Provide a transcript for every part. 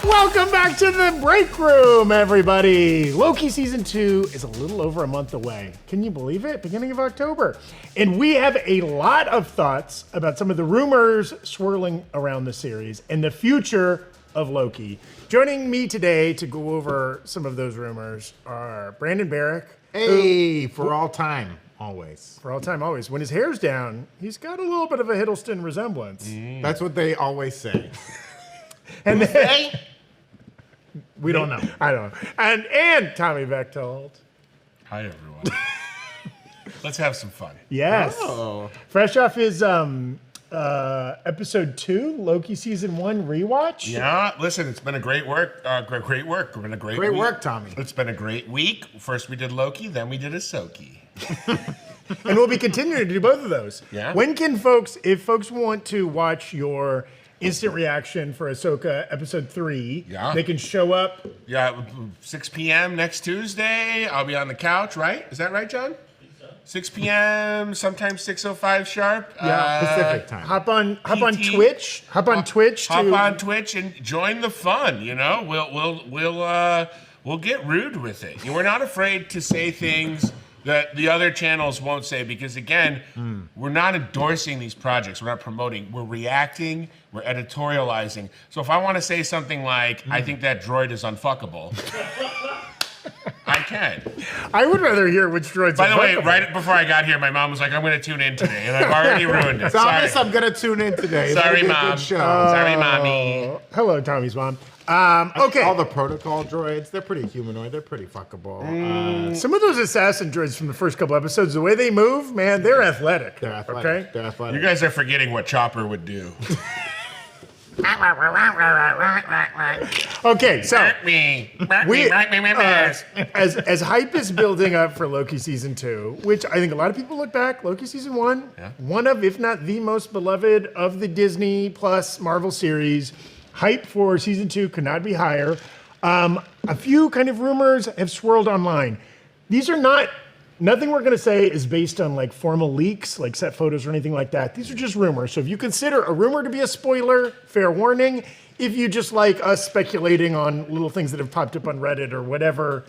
Welcome back to the Breakroom, everybody. Loki Season 2 is a little over a month away. Can you believe it? Beginning of October. And we have a lot of thoughts about some of the rumors swirling around the series and the future of Loki. Joining me today to go over some of those rumors are Brandon Barrick. Hey, for all time, always. For all time, always. When his hair's down, he's got a little bit of a Huddleston resemblance. That's what they always say. And then, We don't know. I don't know. And Tommy Bechtold. Hi, everyone. Let's have some fun. Yes. Oh. Fresh off his episode 2, Loki season 1 rewatch. Yeah, listen, it's been a great work. Great work. It's been a great week. work, Tommy. It's been a great week. First we did Loki, then we did Ahsoka. And we'll be continuing to do both of those. Yeah. When can folks, if folks want to watch your instant reaction for Ahsoka episode 3, Yeah. they can show up. Yeah, 6 p.m. next Tuesday. I'll be on the couch, right? Is that right, John? 6 p.m., sometimes 6:05 sharp. Pacific time. Hop on PT. Twitch. Hop on Twitch And join the fun. You know, we'll get rude with it. We're not afraid to say things that the other channels won't say because, again, we're not endorsing these projects. We're not promoting. We're reacting. We're editorializing. So if I want to say something like, I think that droid is unfuckable, I can. I would rather hear which droids. By the way, fuckable. right before I got here, my mom was like, I'm going to tune in today. And I've already ruined it. Sorry. Thomas, I'm going to tune in today. It's Sorry, gonna be a Mom. Good show. Sorry, Mommy. Hello, Tommy's mom. Okay. All the protocol droids, they're pretty humanoid. They're pretty fuckable. Some of those assassin droids from the first couple episodes, the way they move, man, they're athletic. They're athletic. Okay. They're athletic. You guys are forgetting what Chopper would do. Okay, so Me. as hype is building up for Loki season 2, which I think a lot of people look back, Loki season 1, one of, if not the most beloved of the Disney plus Marvel series. Hype for season 2 could not be higher. A few kind of rumors have swirled online. These are nothing we're going to say is based on like formal leaks, like set photos or anything like that. These are just rumors. So if you consider a rumor to be a spoiler, fair warning. If you just like us speculating on little things that have popped up on Reddit or whatever,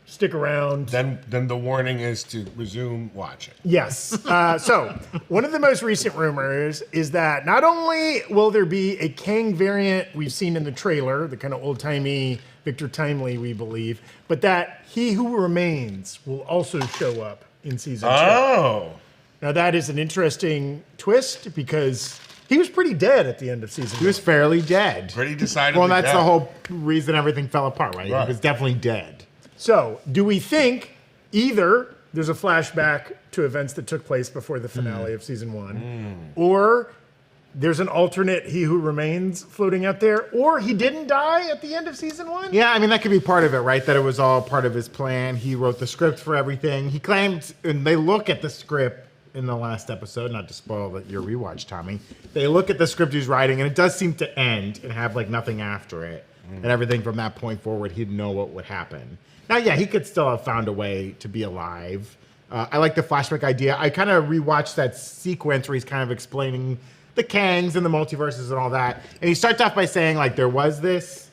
stick around. Then the warning is to resume watching. Yes. So one of the most recent rumors is that not only will there be a Kang variant we've seen in the trailer, the kind of old-timey Victor Timely, we believe, but that He Who Remains will also show up in season 2. Oh. Now that is an interesting twist because he was pretty dead at the end of season 1. He was fairly dead. Pretty decidedly Well, that's dead. the whole reason everything fell apart, right? Right. He was definitely dead. So, do we think either there's a flashback to events that took place before the finale of season 1, or there's an alternate He Who Remains floating out there, or he didn't die at the end of season 1? Yeah, I mean, that could be part of it, right? That it was all part of his plan. He wrote the script for everything. He claimed, and they look at the script in the last episode, not to spoil your rewatch, Tommy. They look at the script he's writing, and it does seem to end and have like nothing after it. And everything from that point forward, he'd know what would happen. Now, yeah, he could still have found a way to be alive. I like the flashback idea. I kind of rewatched that sequence where he's kind of explaining the Kangs and the multiverses and all that. And he starts off by saying, like, there was this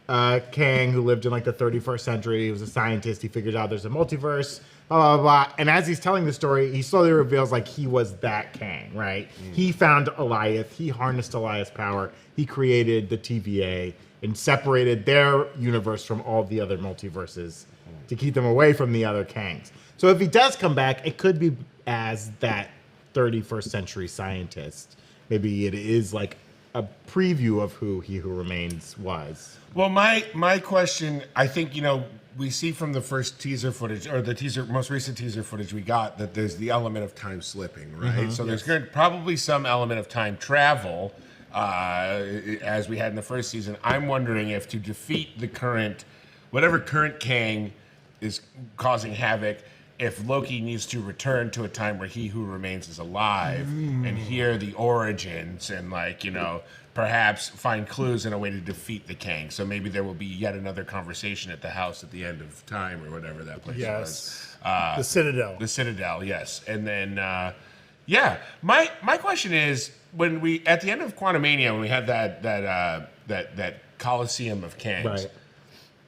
Kang who lived in, like, the 31st century. He was a scientist. He figured out there's a multiverse, blah, blah, blah. And as he's telling the story, he slowly reveals, like, he was that Kang, right? He found Eliath. He harnessed Eliath's power. He created the TVA and separated their universe from all the other multiverses to keep them away from the other Kangs. So if he does come back, it could be as that 31st century scientist. Maybe it is like a preview of who He Who Remains was. Well, my question, I think, we see from the first teaser footage, or the most recent teaser footage we got, that there's the element of time slipping, right? So there's probably some element of time travel, as we had in the first season. I'm wondering if to defeat whatever current Kang is causing havoc, if Loki needs to return to a time where He Who Remains is alive and hear the origins and, perhaps find clues and a way to defeat the Kang. So maybe there will be yet another conversation at the house at the end of time or whatever that place was. The Citadel. The Citadel, yes. And then, my question is, when we, at the end of Quantumania, when we had that coliseum of Kangs. Right.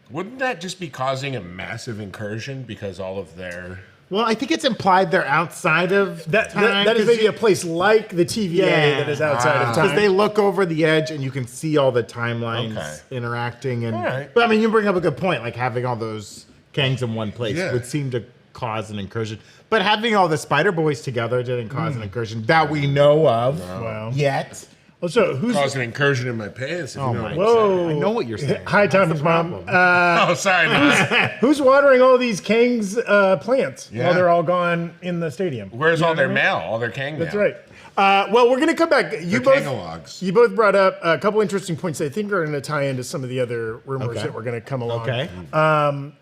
Wouldn't that just be causing a massive incursion because all of their... Well, I think it's implied they're outside of That time. is maybe a place like the TVA that is outside of Because time. they look over the edge and you can see all the timelines Okay. interacting. And All right. But I mean, you bring up a good point. Like having all those Kangs in one place Yeah. would seem to cause an incursion. But having all the Spider Boys together didn't cause an incursion that we know of Wow. yet. Also, who's Cause an incursion in my pants. If Oh you know my what I'm saying. whoa? I know what you're saying. Hi, That's the Tommy's mom. problem. Oh, sorry, man. Who's watering all these Kang's plants Yeah. while they're all gone in the stadium? Where's all their what I mean? mail? All their Kang That's mail? right. Well, we're going to come back. You They're both, Kangalogs. you both brought up a couple interesting points that I think are going to tie into some of the other rumors Okay. that we're going to come along. Okay.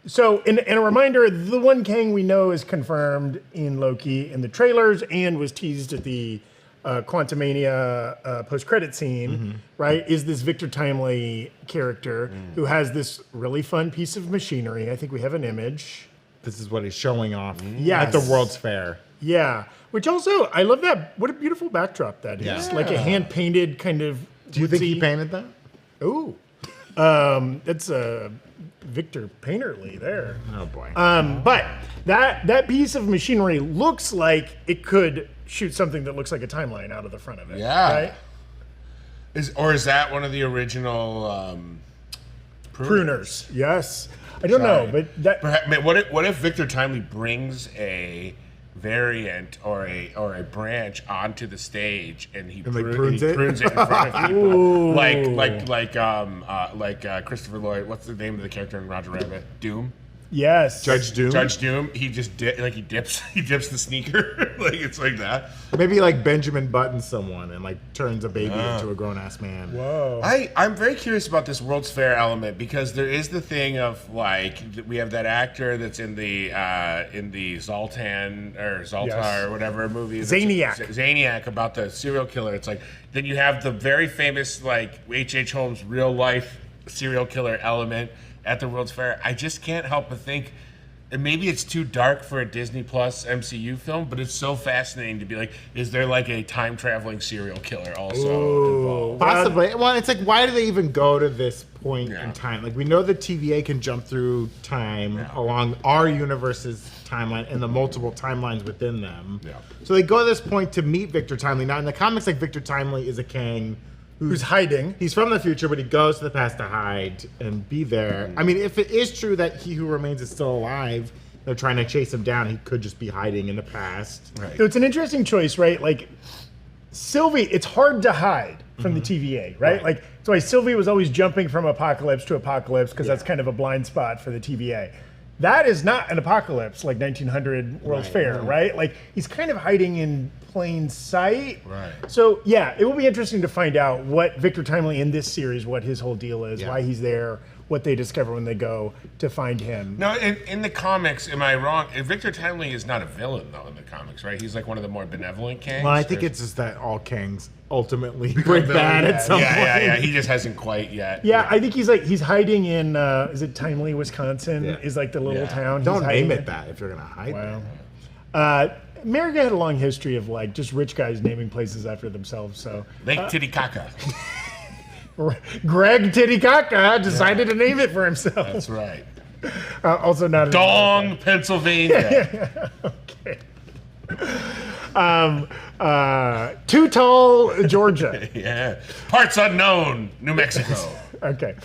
So, and a reminder, the one Kang we know is confirmed in Loki in the trailers and was teased at the Quantumania post-credit scene, right, is this Victor Timely character who has this really fun piece of machinery. I think we have an image. This is what he's showing off Yes. at the World's Fair. Yeah, which also, I love that. What a beautiful backdrop that is. Yeah. Like a hand-painted kind of Do you think he woodsy- painted that? Ooh. That's Victor Painterly there. Oh boy. But that piece of machinery looks like it could shoot something that looks like a timeline out of the front of it. Yeah. Right? Is that one of the original Pruners. Yes. I don't know, but that Perhaps, what if Victor Timely brings a variant or a branch onto the stage and he like, prunes it? prunes it in front of people, like Christopher Lloyd. What's the name of the character in Roger Rabbit? Doom. yes. Judge Doom? Judge Doom. He just he dips the sneaker like it's like that. Maybe like Benjamin Buttons someone and like turns a baby into a grown ass man. Whoa. I'm very curious about this World's Fair element because there is the thing of like we have that actor that's in the Zoltan or Zoltar Yes. or whatever movie. Zaniac. Zaniac about the serial killer. It's like then you have the very famous like H.H. Holmes real life serial killer element at the World's Fair. I just can't help but think. And maybe it's too dark for a Disney Plus MCU film, but it's so fascinating to be like, is there like a time traveling serial killer also involved? Possibly. Well, it's like, why do they even go to this point Yeah. in time? Like, we know the TVA can jump through time along our universe's timeline and the multiple timelines within them. Yeah. So they go to this point to meet Victor Timely. Now, in the comics, like, Victor Timely is a Kang Who's hiding? He's from the future, but he goes to the past to hide and be there. I mean, if it is true that He Who Remains is still alive, they're trying to chase him down, he could just be hiding in the past. Right. So it's an interesting choice, right? Like Sylvie, it's hard to hide from the TVA, right? Like that's why Sylvie was always jumping from apocalypse to apocalypse because that's kind of a blind spot for the TVA. That is not an apocalypse like 1900 World's Fair, right? Like he's kind of hiding in plain sight. Right. So yeah, it will be interesting to find out what Victor Timely in this series, what his whole deal is, why he's there, what they discover when they go to find him. No, in the comics, am I wrong? Victor Timely is not a villain though in the comics, right? He's like one of the more benevolent Kangs. Well, I think it's just that all Kangs ultimately break bad at some point. Yeah. He just hasn't quite yet. Yeah, I think he's hiding in is it Timely, Wisconsin? Is like the little town. Don't he's name hiding it that if you're gonna hide Wow. it. America had a long history of like just rich guys naming places after themselves. So Lake Titicaca. Greg Titicaca decided to name it for himself. That's right. Also not Dong, Pennsylvania. Okay. Too Tall, Georgia. Yeah. Parts unknown, New Mexico. Okay.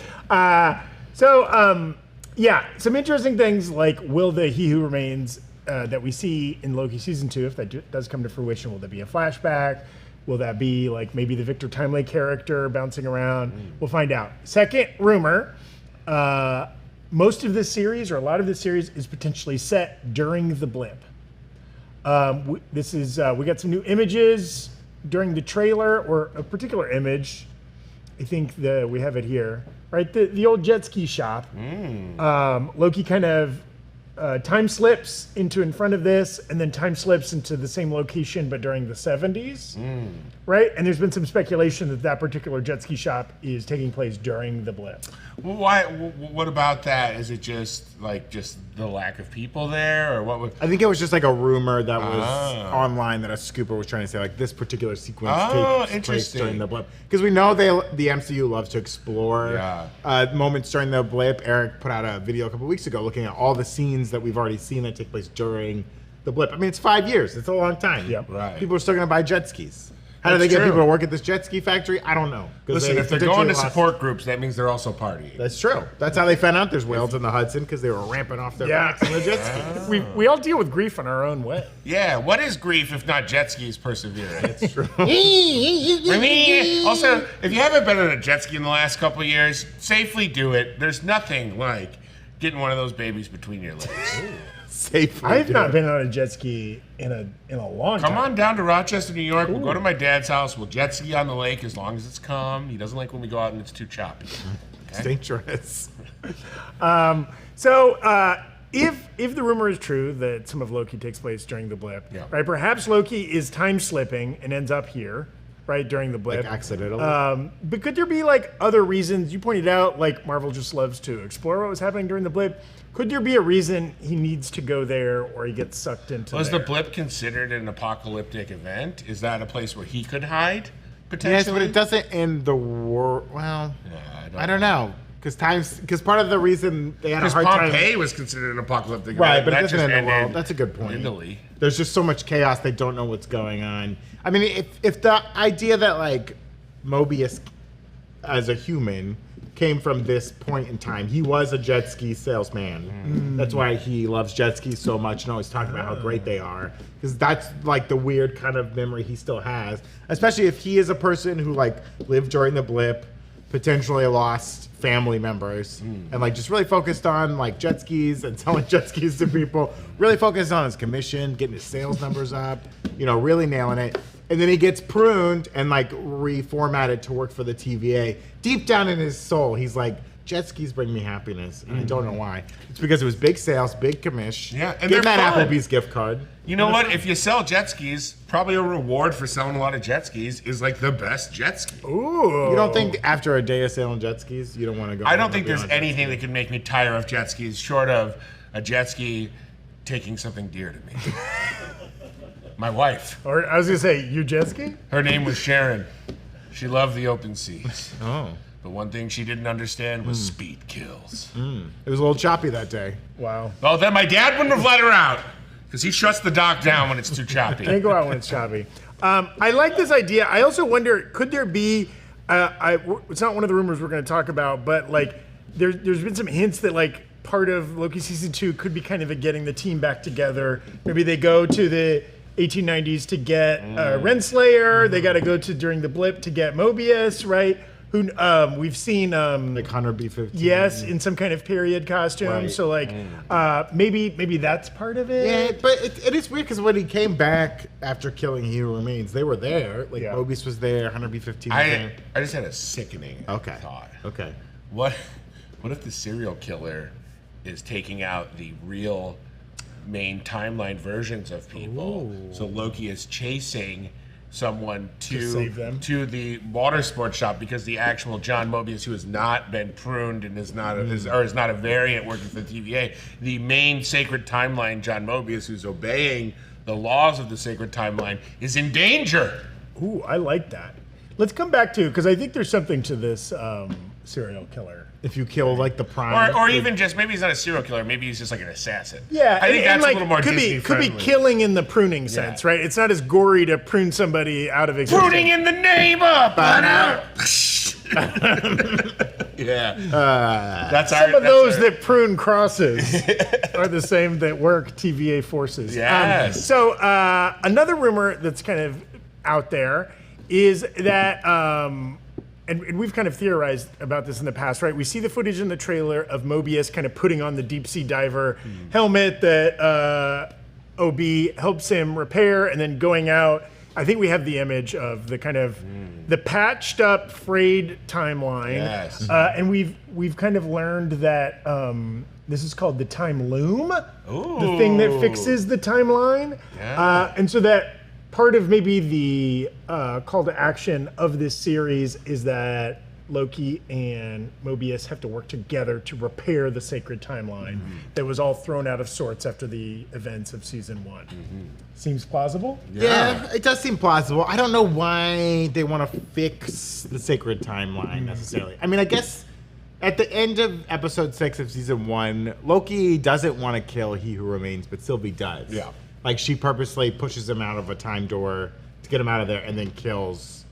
Yeah, some interesting things like will the He Who Remains that we see in Loki season 2, if that does come to fruition, will there be a flashback? Will that be like maybe the Victor Timely character bouncing around? We'll find out. Second rumor, most of this series or a lot of this series is potentially set during the blip. We got some new images during the trailer, or a particular image. I think we have it here, right? The old jet ski shop. Loki kind of time slips into in front of this, and then time slips into the same location, but during the 70s, right? And there's been some speculation that that particular jet ski shop is taking place during the blip. Well, why? What about that? Is it just the lack of people there, or what? I think it was just like a rumor that was online that a scooper was trying to say like this particular sequence takes place during the blip, because we know the MCU loves to explore moments during the blip. Eric put out a video a couple weeks ago looking at all the scenes that we've already seen that take place during the blip. I mean, it's 5 years. It's a long time. Yep. Right. People are still going to buy jet skis. How do they get people to work at this jet ski factory? I don't know. Listen, if they're going to support groups, that means they're also partying. That's true. That's how they found out there's whales in the Hudson, because they were ramping off their backs on the jet ski. We all deal with grief in our own way. Yeah, what is grief if not jet skis perseverance? That's true. Also, if you haven't been on a jet ski in the last couple of years, safely do it. There's nothing like getting one of those babies between your legs. Safely. I've not been on a jet ski in a long time. Come on down to Rochester, New York. We'll go to my dad's house. We'll jet ski on the lake as long as it's calm. He doesn't like when we go out and it's too choppy. It's dangerous. If the rumor is true that some of Loki takes place during the blip, Yeah. right? Perhaps Loki is time slipping and ends up here, right, during the blip. Like accidentally. But could there be like other reasons? You pointed out like Marvel just loves to explore what was happening during the blip. Could there be a reason he needs to go there, or he gets sucked into? Was there? the blip considered an apocalyptic event? Is that a place where he could hide potentially? Yes, but it doesn't end the war. Well, Yeah, I don't know. Because part of the reason they had a Because hard time. Pompeii was considered an apocalyptic Right, event. but it That doesn't just end the ended world. That's a good point. in Italy. There's just so much chaos, they don't know what's going on. I mean, if the idea that like Mobius as a human came from this point in time, he was a jet ski salesman. That's why he loves jet skis so much and always talking about how great they are, because that's like the weird kind of memory he still has, especially if he is a person who like lived during the blip, potentially lost family members, and like just really focused on like jet skis and selling jet skis to people, really focused on his commission, getting his sales numbers up, really nailing it. And then he gets pruned and like reformatted to work for the TVA. Deep down in his soul, he's like, jet skis bring me happiness, and I don't know why. It's because it was big sales, big commish. Yeah, and get they're that fun. Applebee's gift card. You know what? If you sell jet skis, probably a reward for selling a lot of jet skis is like the best jet ski. Ooh. You don't think after a day of selling jet skis, you don't want to go? I don't home think and be there's on a jet anything ski? that could make me tire of jet skis short of a jet ski taking something dear to me. My wife. Or I was gonna say, you jet ski? Her name was Sharon. She loved the open seas. Oh, But one thing she didn't understand was speed kills. it was a little choppy that day. Wow. Well, then my dad wouldn't have let her out because he shuts the dock down when it's too choppy. Can't go out when it's choppy. I like this idea. I also wonder, could there be? It's not one of the rumors we're going to talk about, but like, there's been some hints that like part of Loki season 2 could be kind of a getting the team back together. Maybe they go to the 1890s to get Renslayer. They got to go to during the blip to get Mobius, right? Who we've seen Like Hunter B-15. yes, in some kind of period costume. Right. So like maybe that's part of it. Yeah, but it is weird because when he came back after killing He Who Remains, they were there. Like Yeah. Mobius was there, Hunter B-15 was there. I just had a sickening thought. Okay. What if the serial killer is taking out the real main timeline versions of people? So Loki is chasing someone save them. to the water sports shop because the actual John Mobius, who has not been pruned and is not a variant working for the TVA, the main sacred timeline John Mobius, who's obeying the laws of the sacred timeline, is in danger. Ooh, I like that. Let's come back to, because I think there's something to this serial killer. If you kill like the prime, Or even just, maybe he's not a serial killer, maybe he's just like an assassin. Yeah, I think that's like, a little more could Disney be friendly. killing in the pruning sense, right? It's not as gory to prune somebody out of existence. Pruning in the name of butter. Yeah. That's Some of those that prune crosses are the same that work TVA forces. Yes. So another rumor that's kind of out there is that, and we've kind of theorized about this in the past, right? We see the footage in the trailer of Mobius kind of putting on the deep sea diver helmet that OB helps him repair, and then going out. I think we have the image of the kind of the patched up, frayed timeline. Yes. And we've kind of learned that This is called the Time Loom, Ooh. the thing that fixes the timeline. Yeah. And so that part of maybe the call to action of this series is that Loki and Mobius have to work together to repair the sacred timeline that was all thrown out of sorts after the events of season 1. Seems plausible? Yeah, it does seem plausible. I don't know why they want to fix the sacred timeline necessarily. I mean, I guess at the end of episode 6 of season 1, Loki doesn't want to kill He Who Remains, but Sylvie does. Yeah. Like, she purposely pushes him out of a time door to get him out of there and then kills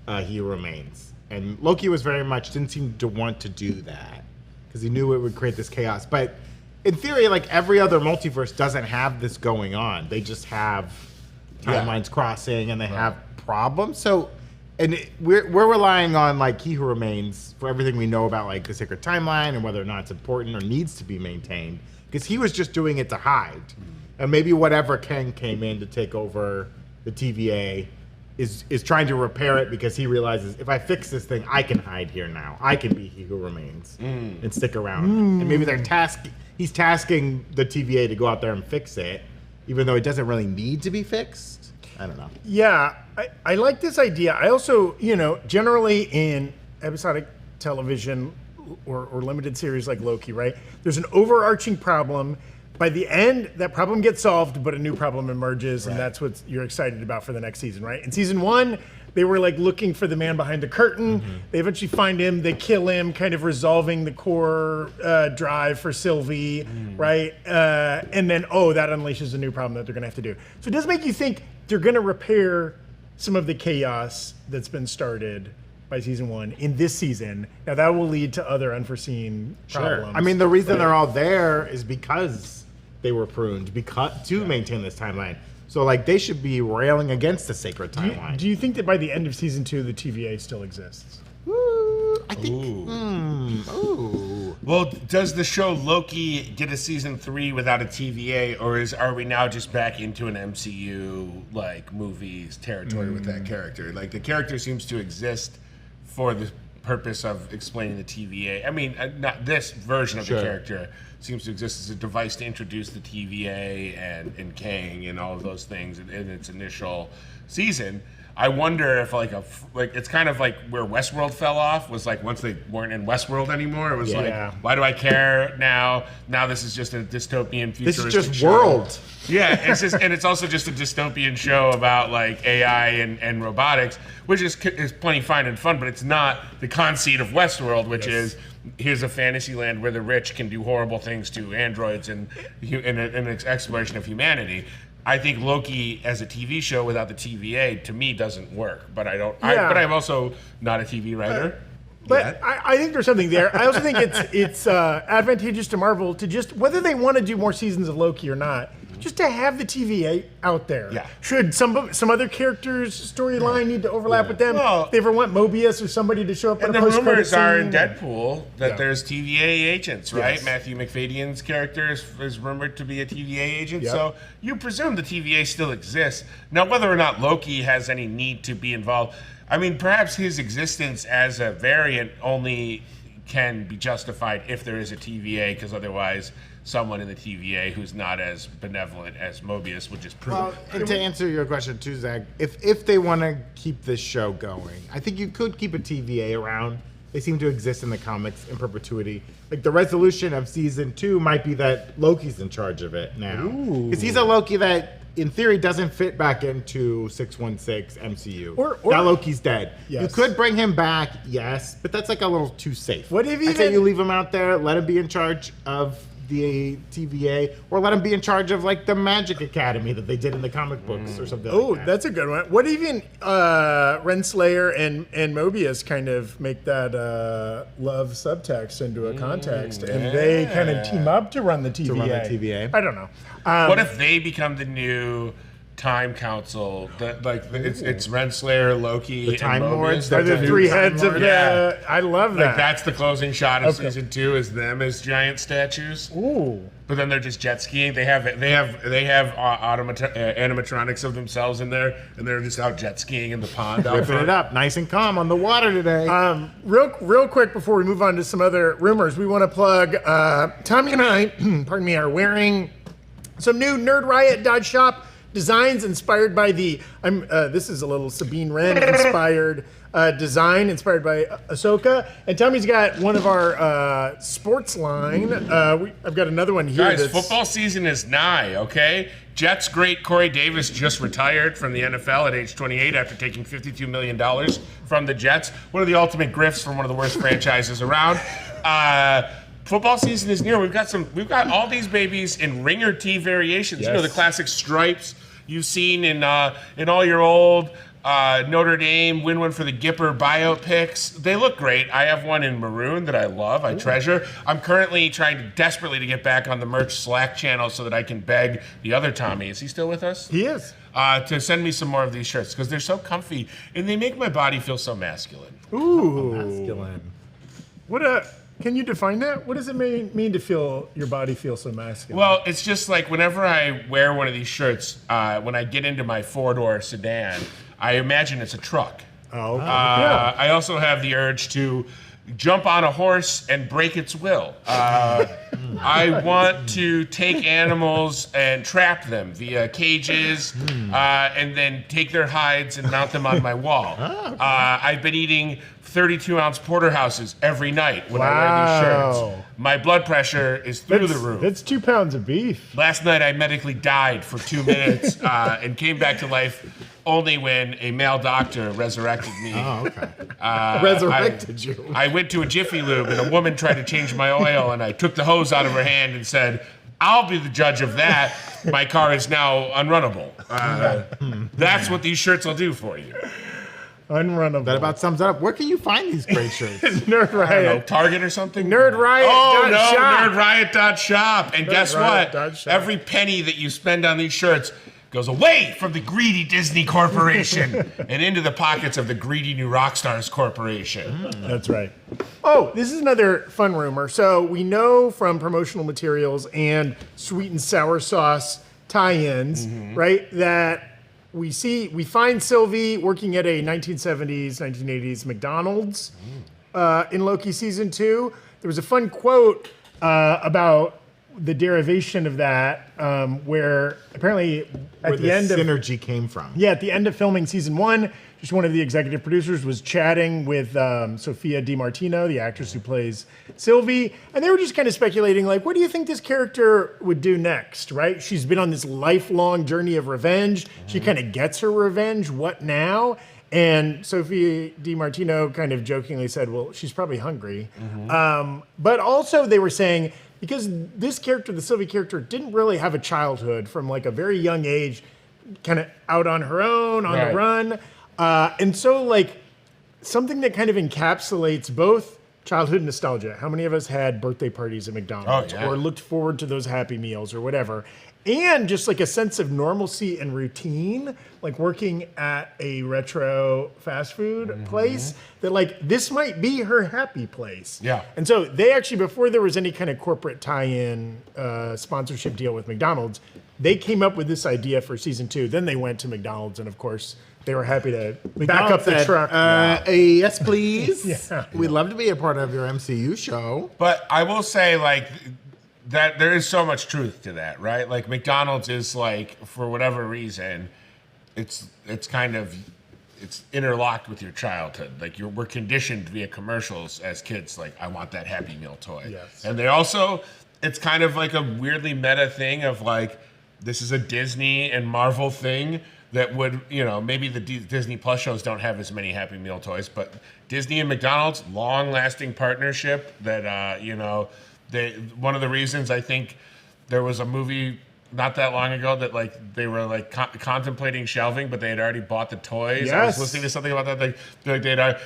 He Who Remains. And Loki was very much, didn't seem to want to do that because he knew it would create this chaos. But in theory, like, every other multiverse doesn't have this going on. They just have timelines crossing and they have problems. So, and we're relying on, like, He Who Remains for everything we know about, like, the sacred timeline and whether or not it's important or needs to be maintained. Because he was just doing it to hide. And maybe whatever Kang came in to take over the TVA is trying to repair it because he realizes if I fix this thing, I can hide here now. I can be He Who Remains and stick around. And maybe he's tasking the TVA to go out there and fix it, even though it doesn't really need to be fixed. I don't know. Yeah, I like this idea. I also, generally in episodic television or limited series like Loki, right? There's an overarching problem. By the end, that problem gets solved, but a new problem emerges, and that's what you're excited about for the next season, right? In season 1, they were like looking for the man behind the curtain. They eventually find him, they kill him, kind of resolving the core drive for Sylvie, right? And then, that unleashes a new problem that they're gonna have to do. So it does make you think they're gonna repair some of the chaos that's been started by season 1 in this season. Now that will lead to other unforeseen problems. I mean, the reason they're all there is because they were pruned to maintain this timeline. So, like, they should be railing against the sacred timeline. Do you think that by the end of season 2, the TVA still exists? I think. Well, does the show Loki get a season 3 without a TVA, or are we now just back into an MCU like movies territory with that character? Like, the character seems to exist for the purpose of explaining the TVA. I mean, not this version of the character seems to exist as a device to introduce the TVA and Kang and all of those things in its initial season. I wonder if it's kind of like where Westworld fell off, was like once they weren't in Westworld anymore, it was like, why do I care now? Now this is just a dystopian futuristic This is just show. World. Yeah, and it's also just a dystopian show about like AI and robotics, which is plenty fine and fun, but it's not the conceit of Westworld, which is here's a fantasy land where the rich can do horrible things to androids and an exploration of humanity. I think Loki as a TV show without the TVA to me doesn't work, but I don't. But I'm also not a TV writer. But I think there's something there. I also think it's advantageous to Marvel to just, whether they want to do more seasons of Loki or not, just to have the TVA out there. Yeah. Should some other character's storyline need to overlap with them? Well, if they ever want Mobius or somebody to show up in a the post-credit rumors are in scene. Deadpool that there's TVA agents, right? Yes. Matthew McFadyen's character is rumored to be a TVA agent. Yep. So you presume the TVA still exists. Now, whether or not Loki has any need to be involved, I mean, perhaps his existence as a variant only can be justified if there is a TVA, because otherwise someone in the TVA who's not as benevolent as Mobius would just prove. Well, and to answer your question too, Zach, if they want to keep this show going, I think you could keep a TVA around. They seem to exist in the comics in perpetuity. Like, the resolution of season 2 might be that Loki's in charge of it now. Because he's a Loki that, in theory, doesn't fit back into 616 MCU. Or that Loki's dead. Yes. You could bring him back, yes, but that's like a little too safe. What if I'd say even- you leave him out there, let him be in charge of the TVA, or let him be in charge of, like, the Magic Academy that they did in the comic books or something like that. That's a good one. What even Renslayer and Mobius kind of make that love subtext into a context, and they kind of team up to run the TVA. run the TVA. I don't know. What if they become the new time council. It's Renslayer, Loki, The Time and Mobius. Lords. Are the That's three it. heads of the? I love that. Like that's the closing shot of season 2 is them as giant statues. Ooh. But then they're just jet skiing. They have animatronics of themselves in there, and they're just out jet skiing in the pond. Ripping it up, nice and calm on the water today. Real quick before we move on to some other rumors, we want to plug. Tommy and I, pardon me, are wearing some new Nerd Riot Dodge Shop designs inspired by the. This is a little Sabine Wren inspired design inspired by Ahsoka, and Tommy's got one of our sports line. I've got another one here. Guys, football season is nigh. Okay, Jets great Corey Davis just retired from the NFL at age 28 after taking $52 million from the Jets. One of the ultimate grifts from one of the worst franchises around. Football season is near. We've got all these babies in ringer tee variations. Yes. You know, the classic stripes you've seen in all your old Notre Dame win one for the Gipper biopics. They look great. I have one in maroon that I love. I treasure. I'm currently trying desperately to get back on the merch Slack channel so that I can beg the other Tommy. Is he still with us? He is. To send me some more of these shirts because they're so comfy and they make my body feel so masculine. Ooh. Masculine. Can you define that? What does it mean to feel your body feel so masculine? Well, it's just like whenever I wear one of these shirts, when I get into my four-door sedan, I imagine it's a truck. Oh, okay. I also have the urge to jump on a horse and break its will. I want to take animals and trap them via cages and then take their hides and mount them on my wall. I've been eating 32-ounce porterhouses every night when I wear these shirts. My blood pressure is through the roof. That's 2 pounds of beef. Last night I medically died for 2 minutes and came back to life only when a male doctor resurrected me. Oh, okay. Resurrected you. I went to a Jiffy Lube and a woman tried to change my oil and I took the hose out of her hand and said, I'll be the judge of that. My car is now unrunnable. That's what these shirts will do for you. Unrunnable. That about sums it up. Where can you find these great shirts? Nerd I don't know, Riot. Target or something? Nerd Riot. Oh, no, Shop. nerdriot.shop. And guess what? Nerdriot.shop. Every penny that you spend on these shirts goes away from the greedy Disney Corporation and into the pockets of the greedy new Rockstars Corporation. That's right. Oh, this is another fun rumor. So we know from promotional materials and sweet and sour sauce tie-ins, right, that we find Sylvie working at a 1970s, 1980s McDonald's in Loki season 2. There was a fun quote about the derivation of that, where apparently Where the synergy came from. at the end of filming season 1, just one of the executive producers was chatting with Sophia DiMartino, the actress who plays Sylvie, and they were just kind of speculating, like, what do you think this character would do next, right? She's been on this lifelong journey of revenge. She kind of gets her revenge. What now? And Sophia DiMartino kind of jokingly said, well, she's probably hungry. But also they were saying, because this character, the Sylvie character, didn't really have a childhood from like a very young age, kind of out on her own, on the run. And so like something that kind of encapsulates both childhood nostalgia. How many of us had birthday parties at McDonald's or looked forward to those Happy Meals or whatever? And just like a sense of normalcy and routine, like working at a retro fast food place, that like this might be her happy place. Yeah. And so they actually, before there was any kind of corporate tie-in sponsorship deal with McDonald's, they came up with this idea for season 2. Then they went to McDonald's, and of course, they were happy to back up the truck. Yes, please. Yeah. We'd love to be a part of your MCU show. But I will say, like, that there is so much truth to that, right? Like, McDonald's is like, for whatever reason, it's kind of, it's interlocked with your childhood. Like, we're conditioned via commercials as kids, like, I want that Happy Meal toy. Yes. And they also, it's kind of like a weirdly meta thing of like, this is a Disney and Marvel thing that would, you know, maybe the Disney Plus shows don't have as many Happy Meal toys, but Disney and McDonald's, long-lasting partnership that, you know, one of the reasons I think there was a movie not that long ago that like they were like contemplating shelving, but they had already bought the toys. I was listening to something about that.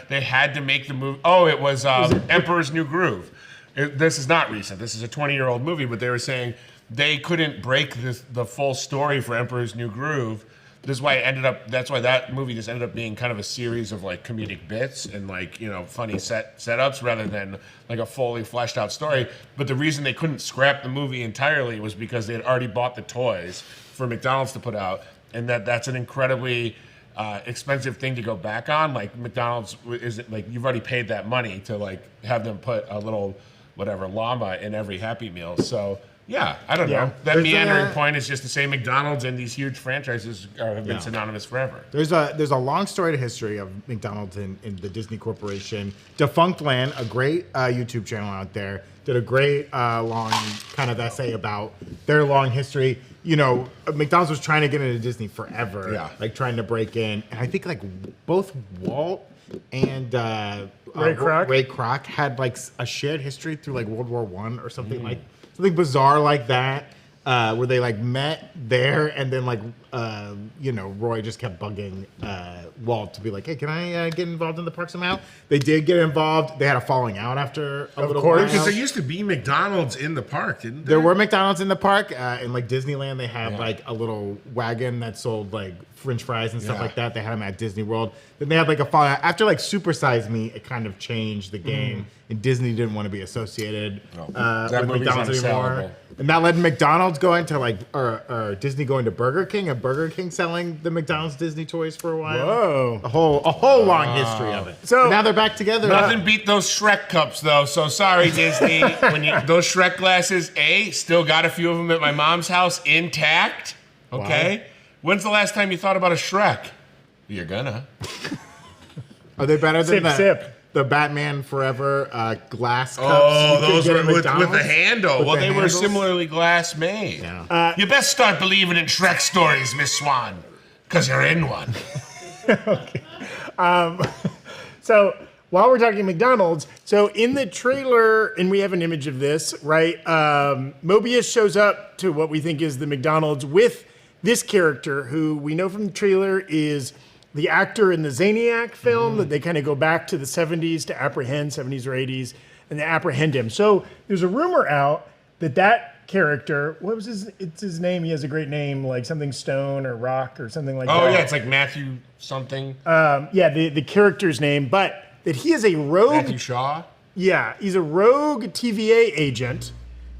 They had to make the movie. Oh, it was Emperor's New Groove. This is not recent. This is a 20-year-old movie, but they were saying they couldn't break the full story for Emperor's New Groove this is why it ended up. That's why that movie just ended up being kind of a series of like comedic bits and like funny setups rather than like a fully fleshed out story. But the reason they couldn't scrap the movie entirely was because they had already bought the toys for McDonald's to put out, and that's an incredibly expensive thing to go back on. Like McDonald's isn't like you've already paid that money to like have them put a little whatever llama in every Happy Meal. So yeah, I don't know. That meandering point is just to say McDonald's and these huge franchises have been synonymous forever. There's a long storied history of McDonald's in the Disney Corporation. Defunct Land, a great YouTube channel out there, did a great long kind of essay about their long history. McDonald's was trying to get into Disney forever, like trying to break in. And I think like both Walt and Ray Kroc had like a shared history through like World War I or something like something bizarre like that, where they like met there, and then like Roy just kept bugging Walt to be like, hey, can I get involved in the park somehow? They did get involved. They had a falling out after a little while. Because there used to be McDonald's in the park, didn't there? There were McDonald's in the park. In like Disneyland, they had like a little wagon that sold like French fries and stuff like that. They had them at Disney World. Then they had like a falling out. After like Super Size Me, it kind of changed the game. And Disney didn't want to be associated with McDonald's anymore. And that led to McDonald's going to like, or Disney going to Burger King, and Burger King selling the McDonald's Disney toys for a while. Whoa. A whole long history of it. So but now they're back together. Nothing beat those Shrek cups though. So sorry, Disney. Those Shrek glasses, still got a few of them at my mom's house intact. Okay. Wow. When's the last time you thought about a Shrek? You're gonna. Are they better than the Batman Forever glass cups? Oh, those were with the handle. Well, they were similarly glass made. Yeah. You best start believing in Shrek stories, Miss Swan, because you're in one. Okay. So while we're talking McDonald's, so in the trailer, and we have an image of this, right? Mobius shows up to what we think is the McDonald's with this character who we know from the trailer is the actor in the Zaniac film that they kind of go back to the 70s to apprehend, 70s or 80s, and they apprehend him. So there's a rumor out that character, what was his name? He has a great name, like something Stone or Rock or something like that. Oh yeah, it's like Matthew something. The character's name, but that he is a rogue. Matthew Shaw? Yeah, he's a rogue TVA agent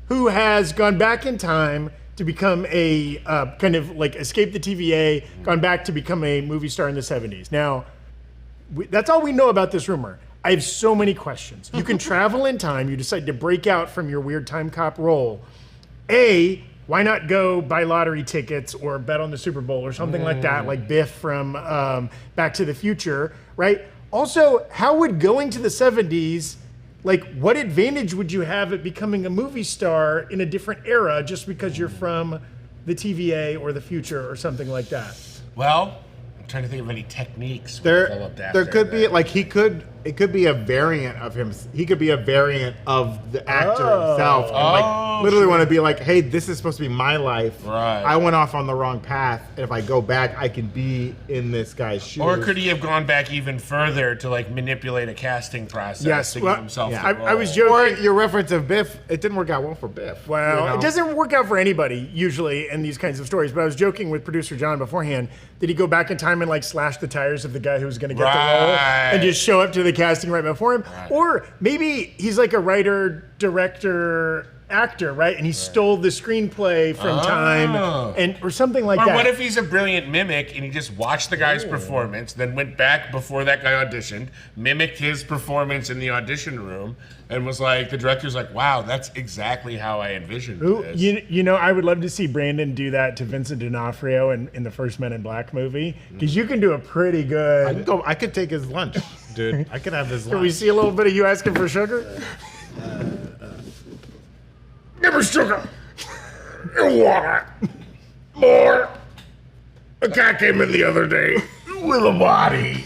who has gone back in time to become a kind of like escape the TVA, gone back to become a movie star in the 70s. Now, that's all we know about this rumor. I have so many questions. You can travel in time. You decide to break out from your weird time cop role. Why not go buy lottery tickets or bet on the Super Bowl or something like that, like Biff from Back to the Future, right? Also, how would going to the 70s, like, what advantage would you have at becoming a movie star in a different era just because you're from the TVA or the future or something like that? Well, I'm trying to think of any techniques. There could be, like, it could be a variant of him. He could be a variant of the actor himself. And, like, literally want to be like, hey, this is supposed to be my life. Right. I went off on the wrong path. And if I go back, I can be in this guy's shoes. Or could he have gone back even further to, like, manipulate a casting process to give himself the role? I was joking. Or your reference of Biff, it didn't work out well for Biff. Well, it doesn't work out for anybody, usually, in these kinds of stories. But I was joking with producer John beforehand. Did he go back in time and, like, slash the tires of the guy who was going to get the role and just show up to the casting right before him? Right. Or maybe he's like a writer, director, actor, right? And he stole the screenplay from time or something like that. Or what if he's a brilliant mimic and he just watched the guy's performance, then went back before that guy auditioned, mimicked his performance in the audition room, and was like, the director's like, wow, that's exactly how I envisioned this. I would love to see Brandon do that to Vincent D'Onofrio in the first Men in Black movie, because you can do a pretty good... I could take his lunch, dude. I could have his lunch. Can we see a little bit of you asking for sugar? Give me sugar and water. More. A cat came in the other day with a body.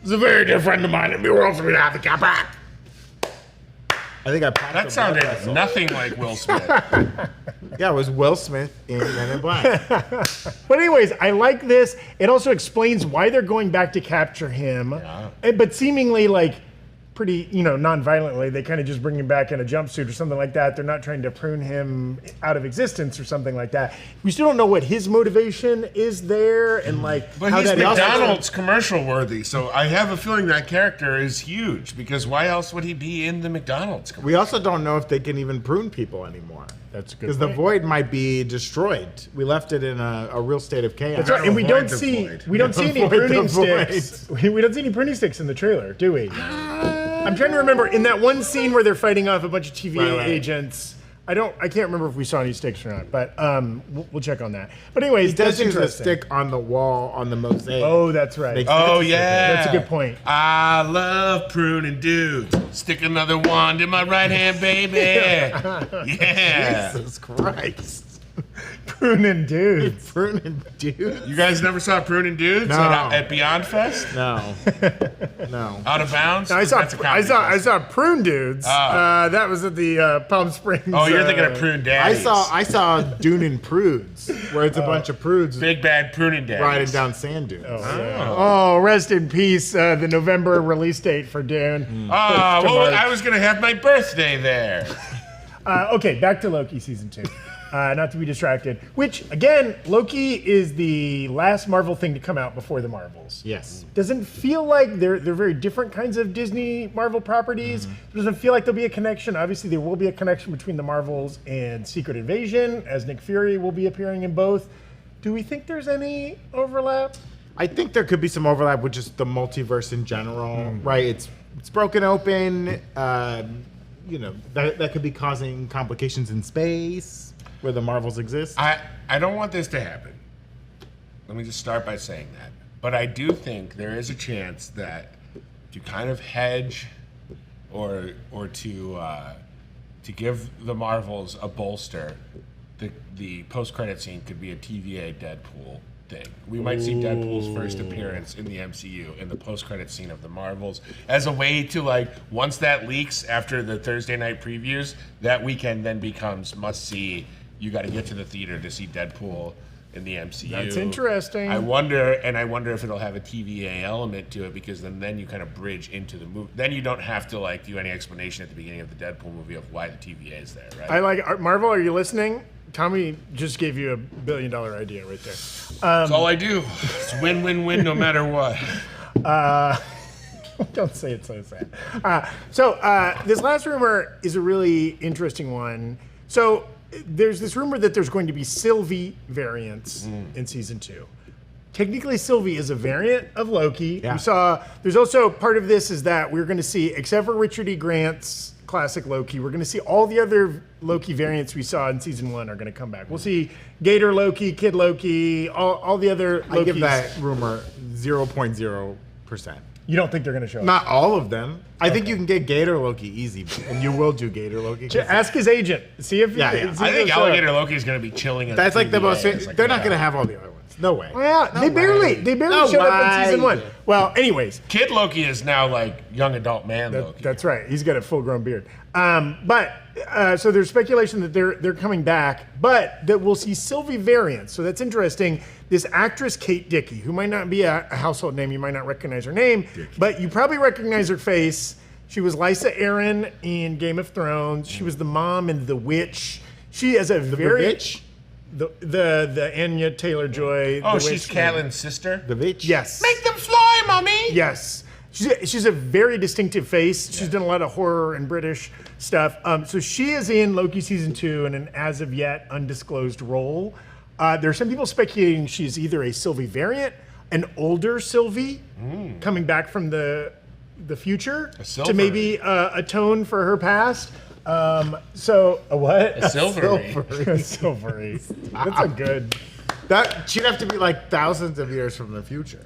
It's a very dear friend of mine, and we were also going to have the cat back. I think that sounded nothing like Will Smith. Yeah, it was Will Smith in Men in Black. But anyways, I like this. It also explains why they're going back to capture him, but seemingly like pretty, non-violently. They kind of just bring him back in a jumpsuit or something like that. They're not trying to prune him out of existence or something like that. We still don't know what his motivation is there and But how he's that McDonald's commercial worthy, so I have a feeling that character is huge because why else would he be in the McDonald's commercial? We also don't know if they can even prune people anymore. That's a good Because the point. void might be destroyed. We left it in a real state of chaos. That's right, and we Avoid don't the see void. we don't see any Avoid the pruning void. sticks. We don't see any pruning sticks in the trailer, do we? I'm trying to remember in that one scene where they're fighting off a bunch of TVA Right. agents. I can't remember if we saw any sticks or not, but we'll check on that. But anyways, He does that's use a interesting. stick on the wall on the mosaic. Oh, that's right. Makes Oh yeah, That's a good point. I love pruning dudes. Stick another wand in my right hand, baby. Yeah. Jesus Christ. Pruning dudes. Pruning dude. You guys never saw pruning dudes No. at Beyond Fest? No. No. Out of bounds? I That's a comedy I festival. saw prune dudes. That was at the Palm Springs. Oh, you're thinking of prune daddies. I saw Dune and Prudes, where it's a bunch of prudes Big bad pruning daddies. riding down sand dunes. Oh, rest in peace. The November release date for Dune. Oh, well, March. I was gonna have my birthday there. Okay, back to Loki season 2. Not to be distracted. Which, again, Loki is the last Marvel thing to come out before the Marvels. Yes. Doesn't feel like they're very different kinds of Disney Marvel properties. Doesn't feel like there'll be a connection. Obviously, there will be a connection between the Marvels and Secret Invasion, as Nick Fury will be appearing in both. Do we think there's any overlap? I think there could be some overlap with just the multiverse in general, right? It's broken open. That could be causing complications in space where the Marvels exist. I don't want this to happen. Let me just start by saying that. But I do think there is a chance that to kind of hedge or to give the Marvels a bolster, the post-credit scene could be a TVA Deadpool thing. We might see Deadpool's first appearance in the MCU in the post-credit scene of the Marvels as a way to once that leaks after the Thursday night previews, that weekend then becomes must-see. You got to get to the theater to see Deadpool in the MCU. That's interesting. I wonder if it'll have a TVA element to it because then you kind of bridge into the movie. Then you don't have to do any explanation at the beginning of the Deadpool movie of why the TVA is there, right? Marvel, are you listening? Tommy just gave you $1 billion idea right there. That's all I do. It's win-win-win no matter what. Don't say it so sad. This last rumor is a really interesting one. So there's this rumor that there's going to be Sylvie variants in season 2. Technically, Sylvie is a variant of Loki. Yeah. There's also part of this is that we're going to see, except for Richard E. Grant's classic Loki, we're going to see all the other Loki variants we saw in season 1 are going to come back. We'll see Gator Loki, Kid Loki, all the other Lokis. I give that rumor 0.0%. You don't think they're going to show up? Not all of them. I think you can get Gator Loki easy, and you will do Gator Loki. Ask his agent. See if Yeah, see yeah. if I think he'll show up. Alligator Loki is going to be chilling. At That's like the TVA. most. It's They're not going to have all the other ones. No way. Well, they barely No showed up in way. season 1. Well, anyways, Kid Loki is now young adult man Loki. that's right. He's got a full-grown beard. So there's speculation that they're coming back, but that we'll see Sylvie variants. So that's interesting. This actress Kate Dickie, who might not be a household name, you might not recognize her name, but you probably recognize her face. She was Lysa Arryn in Game of Thrones. She was the mom in The Witch. She has a very Witch? the Anya Taylor-Joy. Oh, the she's Witch. Catelyn's sister? The bitch. Yes. Make them fly, mommy! Yes. She's a very distinctive face. She's done a lot of horror and British stuff. So she is in Loki season 2 in an as of yet undisclosed role. There are some people speculating she's either a Sylvie variant, an older Sylvie coming back from the future to Silvery. maybe atone for her past. So a what? A silvery. A silvery. That's a good. That she'd have to be thousands of years from the future.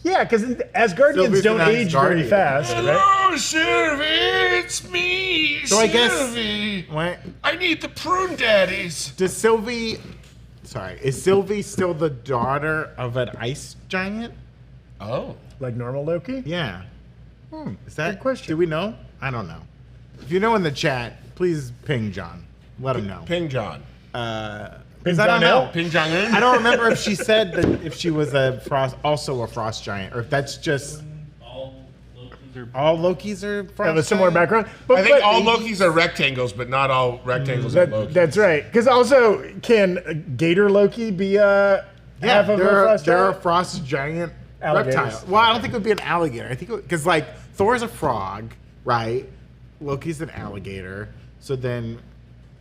Yeah, because Asgardians Sylvie's don't an age very Asgardian. fast, right? Hello, Sylvie, it's me, So I guess- Sylvie. What? I need the prune daddies. Is Sylvie still the daughter of an ice giant? Oh. Like normal Loki? Yeah. Is that Good question. Do we know? I don't know. If you know in the chat, please ping John. Let him know. Ping John. Because I don't know. Ping Jong-un? I don't remember if she said that if she was also a frost giant, or if that's just. All Loki All Lokis are have a similar background. I think all Lokis are rectangles, but not all rectangles are Loki. That's right. Because also, can Gator Loki be half of a frost they're a giant? frost giant Alligators. reptile. Well, I don't think it would be an alligator. I think because like Thor's a frog, right? Loki's an alligator. So then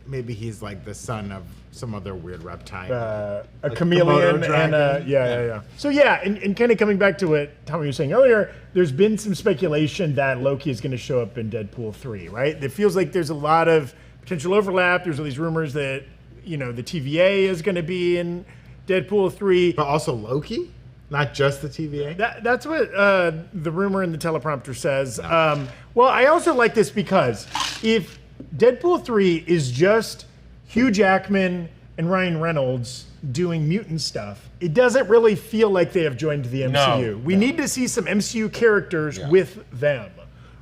maybe he's like the son of some other weird reptile. A chameleon Komodo and dragon. yeah. So yeah, and kind of coming back to what Tommy was saying earlier, there's been some speculation that Loki is going to show up in Deadpool 3, right? It feels like there's a lot of potential overlap. There's all these rumors that, the TVA is going to be in Deadpool 3. But also Loki? Not just the TVA? That's what the rumor in the teleprompter says. Well, I also like this because if Deadpool 3 is just Hugh Jackman and Ryan Reynolds doing mutant stuff, it doesn't really feel like they have joined the MCU. We need to see some MCU characters with them,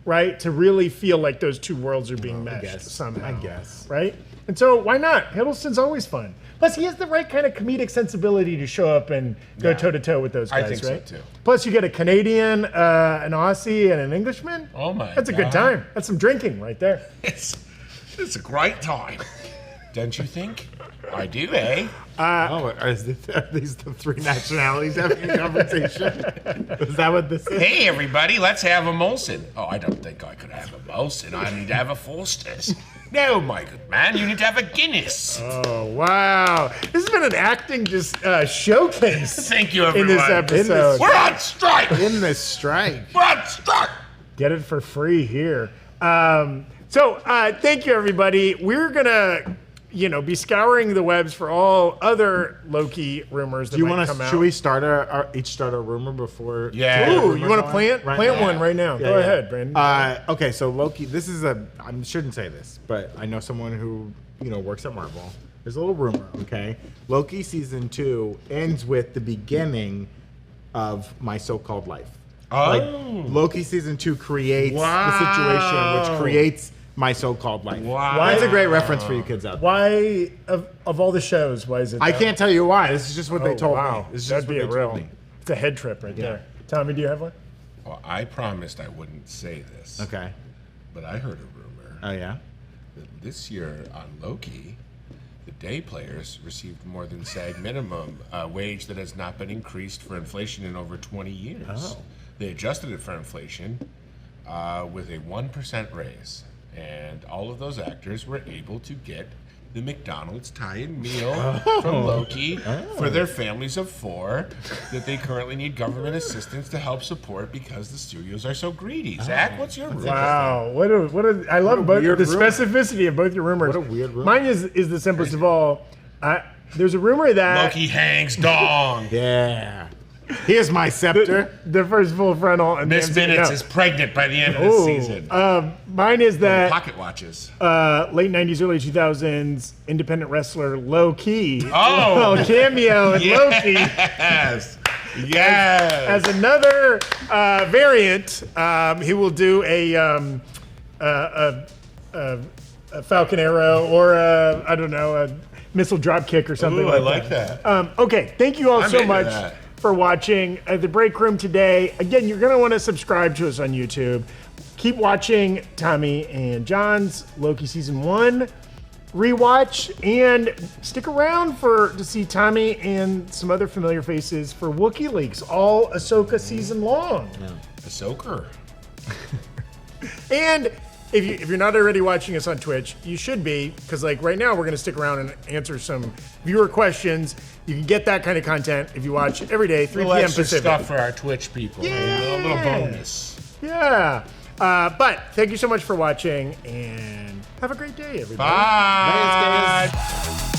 right? To really feel like those two worlds are being meshed somehow. I guess. Right? And so why not? Hiddleston's always fun. Plus, he has the right kind of comedic sensibility to show up and go toe-to-toe with those guys, I think right? so, too. Plus, you get a Canadian, an Aussie, and an Englishman. Oh, my That's a good God. time. That's some drinking right there. It's a great time. Don't you think? I do, eh? Are these the three nationalities having a conversation? Is that what this is? Hey, everybody, let's have a Molson. Oh, I don't think I could have a Molson. I need to have a Foster's. No, my good man, you need to have a Guinness. Oh, wow. This has been an acting showcase Thank you, in this everyone. episode. We're on strike. In this strike. We're on strike. Get it for free here. So thank you, everybody. We're going to, be scouring the webs for all other Loki rumors that might come out. Should we start each start a rumor before? Yeah. Ooh, you want to plant now? one right now? Go ahead, Brandon. Okay, so Loki, this is I shouldn't say this, but I know someone who, works at Marvel. There's a little rumor, okay? Loki season 2 ends with the beginning of My So-Called Life. Oh. Loki season 2 creates the situation, which creates My So-Called Life. Wow. That's a great reference for you kids out there. Why, of all the shows, why is it I that? can't tell you why. This is just what they told Wow. me. This is That'd just be what a they told real, me. it's a head trip right there. Tommy, do you have one? Well, I promised I wouldn't say this. Okay. But I heard a rumor Oh, yeah? that this year on Loki, the day players received more than SAG minimum, a wage that has not been increased for inflation in over 20 years. Oh. They adjusted it for inflation with a 1% raise. And all of those actors were able to get the McDonald's tie-in meal from Loki for their families of 4 that they currently need government assistance to help support because the studios are so greedy. Zach, what's your rumor? Wow, I love both the weird rumor. specificity of both your rumors. What a weird rumor. Mine is the simplest of all. There's a rumor that Loki hangs dong. Yeah. Here's my scepter. the first full frontal and Miss the Minutes is pregnant by the end of the season. mine is that Pocket watches. late 90s, early 2000s independent wrestler Loki. Oh. Little cameo in Loki. Yes. Yes. As another variant, he will do a Falcon Arrow or a missile drop kick or something Ooh, I like like that. that. Okay, thank you all I'm so into much that. for watching the Break Room today. Again, you're going to want to subscribe to us on YouTube. Keep watching Tommy and John's Loki Season 1 rewatch, and stick around to see Tommy and some other familiar faces for Wookiee Leaks, all Ahsoka season long. Ahsoka. And if you're not already watching us on Twitch, you should be, because right now we're going to stick around and answer some viewer questions. You can get that kind of content if you watch every day, 3 p.m. Extra Pacific. stuff for our Twitch people. Yeah. A little bonus. Yeah. But thank you so much for watching, and have a great day, everybody. Bye. Thanks, guys.